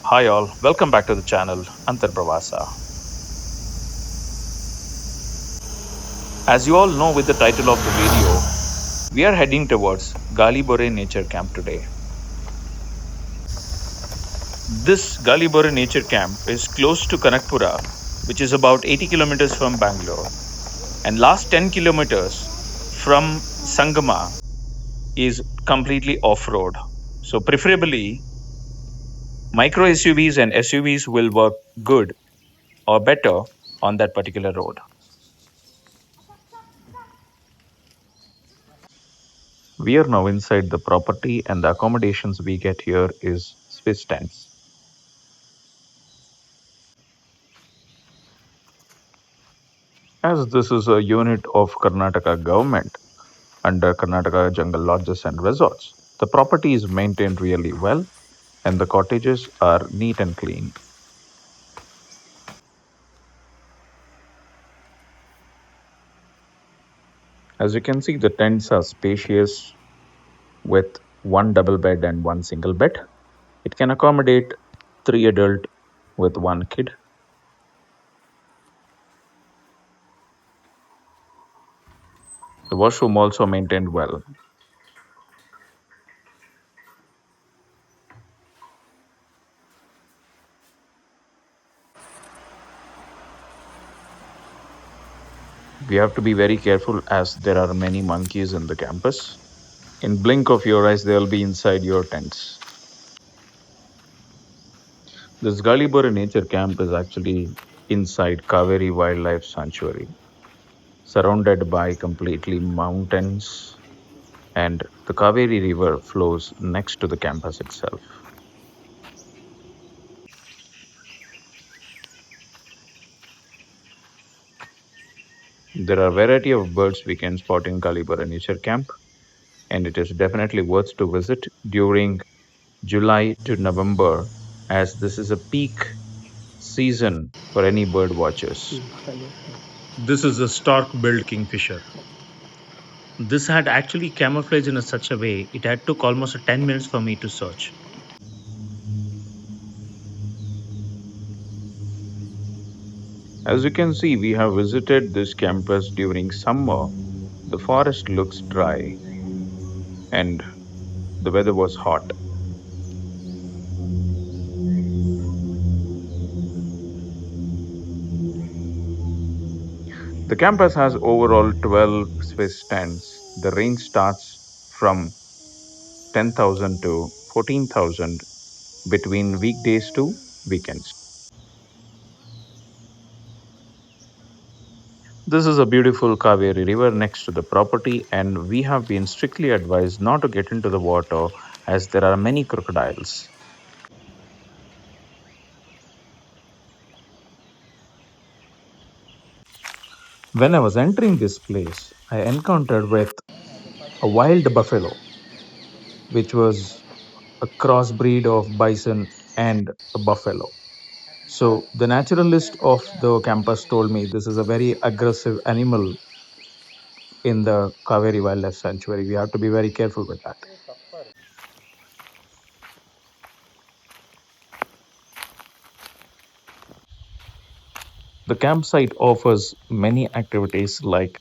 Hi all, welcome back to the channel Antar Pravasa. As you all know with the title of the video, we are heading towards Galibore Nature Camp today. This Galibore Nature Camp is close to Kanakpura, which is about 80 kilometers from Bangalore, and last 10 kilometers from Sangama is completely off-road. So preferably micro SUVs and SUVs will work good or better on that particular road. We are now inside the property and the accommodations we get here is Swiss tents. As this is a unit of Karnataka government under Karnataka Jungle Lodges and Resorts, the property is maintained really well and the cottages are neat and clean. As you can see, the tents are spacious with one double bed and one single bed. It can accommodate 3 adults with 1 kid. The washroom also maintained well. We have to be very careful as there are many monkeys in the campus. In blink of your eyes, they'll be inside your tents. This Galibore Nature Camp is actually inside Cauvery Wildlife Sanctuary, surrounded by completely mountains, and the Cauvery River flows next to the campus itself. There are a variety of birds we can spot in Galibore Nature Camp, and it is definitely worth to visit during July to November, as this is a peak season for any bird watchers. This is a stork-billed kingfisher. This had actually camouflaged in such a way, it had took almost 10 minutes for me to search. As you can see, we have visited this campus during summer. The forest looks dry and the weather was hot. The campus has overall 12 Swiss stands. The range starts from 10,000 to 14,000 between weekdays to weekends. This is a beautiful Cauvery River next to the property, and we have been strictly advised not to get into the water as there are many crocodiles. When I was entering this place, I encountered with a wild buffalo, which was a crossbreed of bison and a buffalo. So the naturalist of the campus told me this is a very aggressive animal in the Cauvery Wildlife Sanctuary. We have to be very careful with that. The campsite offers many activities like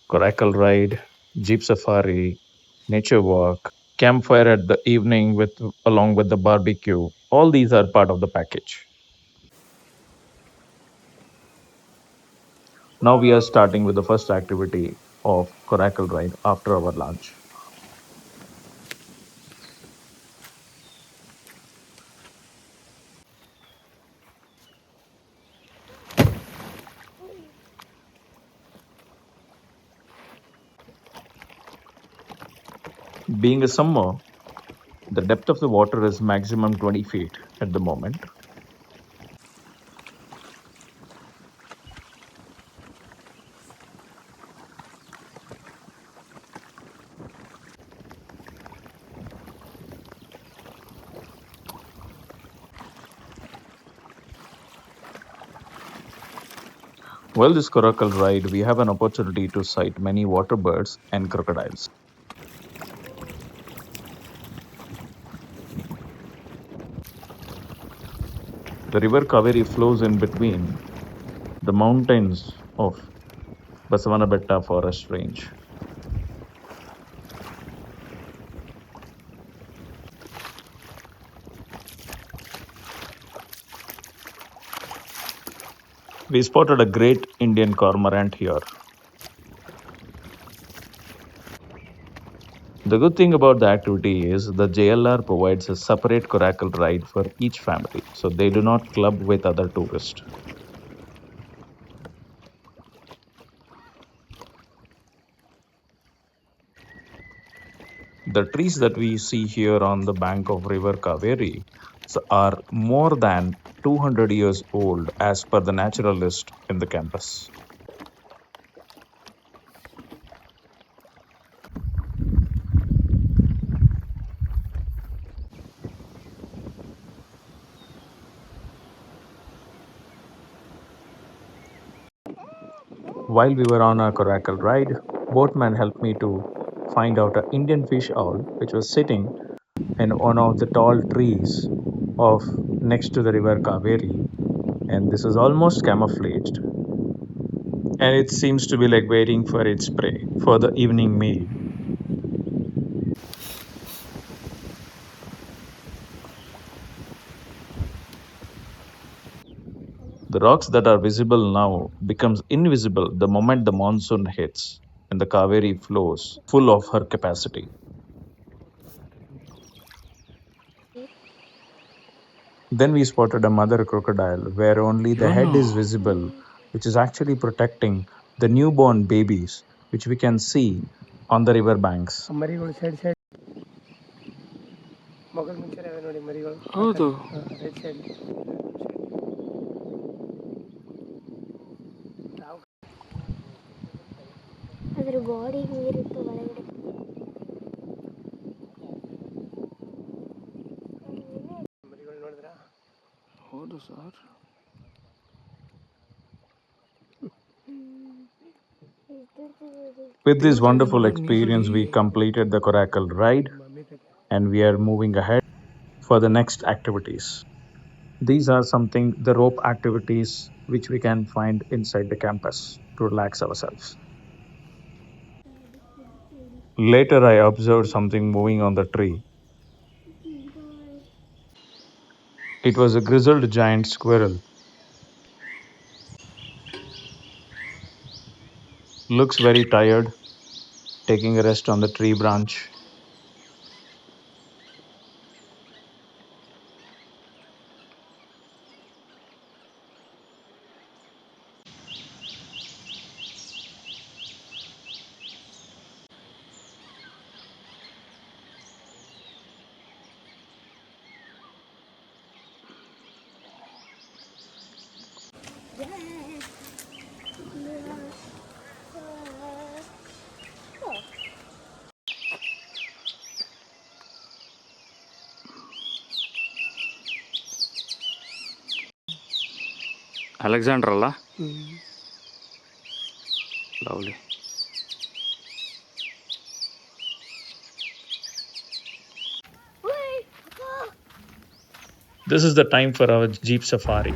coracle ride, jeep safari, nature walk, campfire at the evening with along with the barbecue. All these are part of the package. Now we are starting with the first activity of coracle ride after our lunch. Being a summer, the depth of the water is maximum 20 feet at the moment. While this coracle ride, we have an opportunity to sight many water birds and crocodiles. The river Cauvery flows in between the mountains of Basavanabetta forest range. We spotted a great Indian cormorant here. The good thing about the activity is the JLR provides a separate coracle ride for each family, so they do not club with other tourists. The trees that we see here on the bank of River Kaveri are more than 200 years old as per the naturalist in the campus. While we were on our coracle ride, boatman helped me to find out an Indian fish owl which was sitting in one of the tall trees of next to the river Kaveri, and this is almost camouflaged, and it seems to be like waiting for its prey for the evening meal. The rocks that are visible now becomes invisible the moment the monsoon hits and the Kaveri flows full of her capacity. Then we spotted a mother crocodile where only the head is visible, which is actually protecting the newborn babies, which we can see on the river banks. ಹೌದು ಅದ್ರ body ನೀರಿತ್ತು ಒಳಗಡೆ. ಹೌದು sir. With this wonderful experience, we completed the coracle ride and we are moving ahead for the next activities. These are something the rope activities which we can find inside the campus to relax ourselves. Later, I observed something moving on the tree. It was a grizzled giant squirrel. Looks very tired, taking a rest on the tree branch. Alexander ಅಲ್ಲ. Lovely. This is the time for our jeep safari.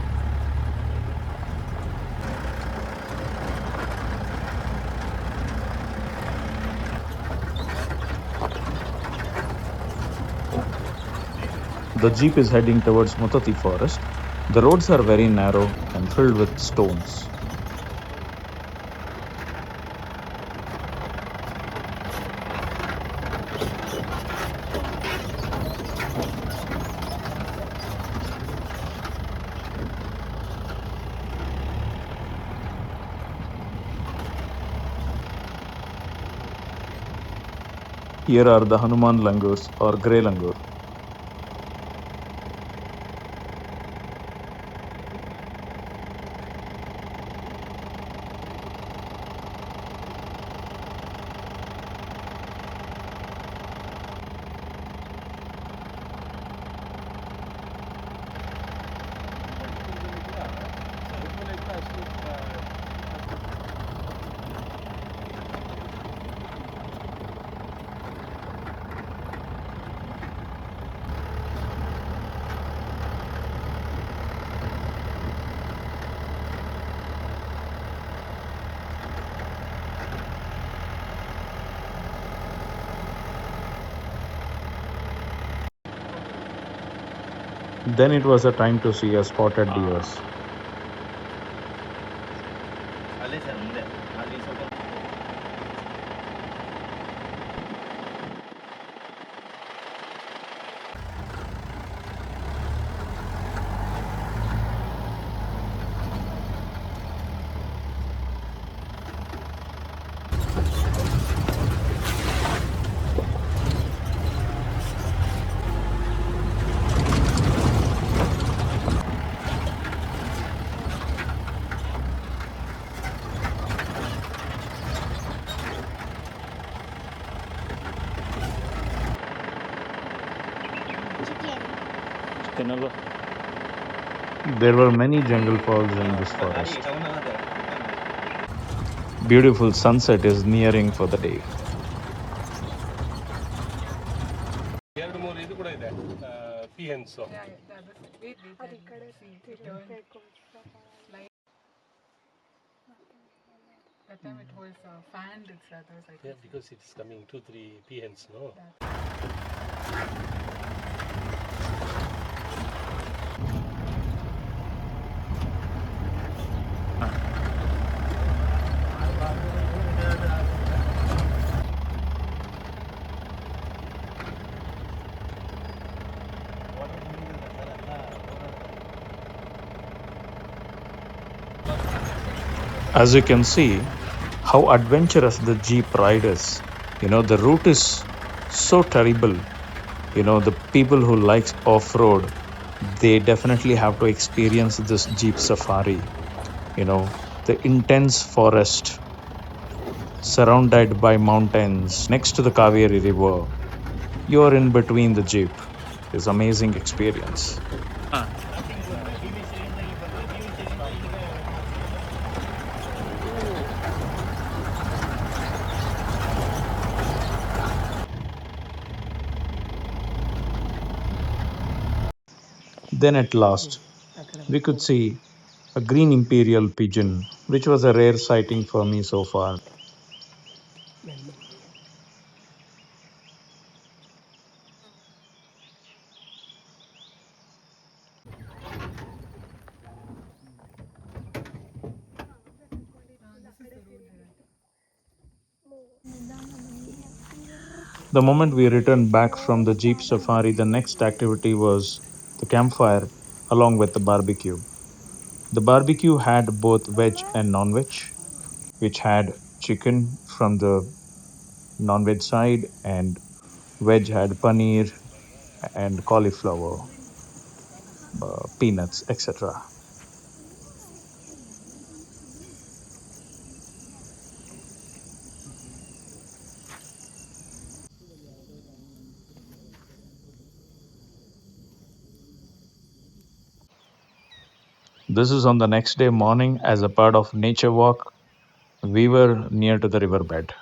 The jeep is heading towards Mutati forest. The roads are very narrow and filled with stones. Here are the Hanuman langurs or grey langur. Then it was a time to see a spotted deers. Kannada. There were many jungle falls in this forest. Beautiful sunset is nearing for the day. That time it was fanned, it's rather. Yeah, because it's coming 2-3 peahens, no? As you can see, how adventurous the jeep ride is. The route is so terrible. The people who likes off-road, they definitely have to experience this jeep safari. The intense forest surrounded by mountains next to the Cauvery River. You're in between the jeep. It's amazing experience. Then at last, we could see a green imperial pigeon, which was a rare sighting for me so far. The moment we returned back from the jeep safari, the next activity was the campfire along with the barbecue. The barbecue had both veg and non-veg, which had chicken from the non-veg side and veg had paneer and cauliflower, peanuts, etc. This is on the next day morning as a part of nature walk. We were near to the riverbed.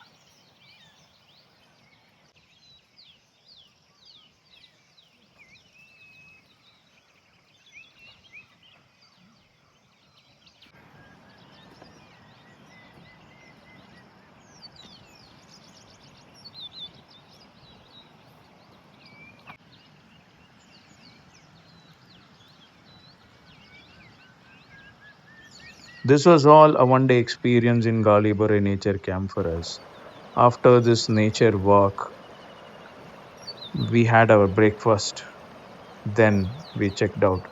This was all a one day experience in Galibore Nature Camp for us. After this nature walk, we had our breakfast. Then we checked out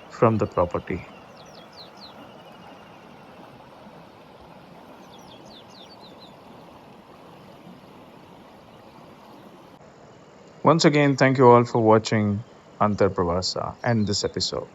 from the property. Once again, thank you all for watching Antar Pravasa and this episode.